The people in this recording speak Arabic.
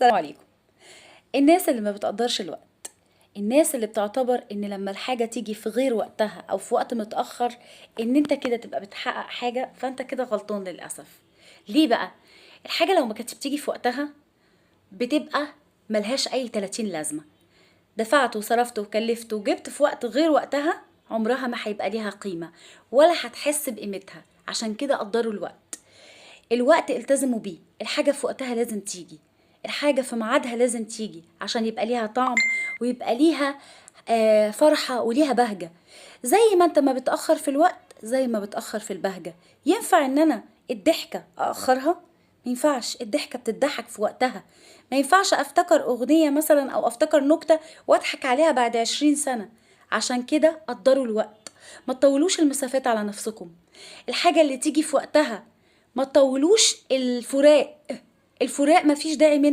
السلام عليكم. الناس اللي ما بتقدرش الوقت، الناس اللي بتعتبر ان لما الحاجة تيجي في غير وقتها او في وقت متأخر ان انت كده تبقى بتحقق حاجة، فانت كده غلطان للأسف. ليه بقى؟ الحاجة لو ما كانتش بتيجي في وقتها بتبقى ملهاش اي 30 لازمة. دفعت وصرفت وكلفت وجبت في وقت غير وقتها، عمرها ما هيبقى ليها قيمة ولا هتحس بقيمتها. عشان كده قدروا الوقت. الوقت التزموا بيه، الحاجة في وقتها لازم تيجي، الحاجة في ميعادها لازم تيجي عشان يبقى ليها طعم ويبقى ليها فرحة وليها بهجة. زي ما انت ما بتأخر في الوقت زي ما بتأخر في البهجة. ينفع ان انا الضحكة أأخرها؟ ما ينفعش، الضحكة بتضحك في وقتها. ما ينفعش افتكر اغنية مثلا او افتكر نكتة واضحك عليها بعد 20 سنة. عشان كده قدروا الوقت. ما تطولوش المسافات على نفسكم. الحاجة اللي تيجي في وقتها. ما تطولوش الفراق. الفراق مفيش داعي منه.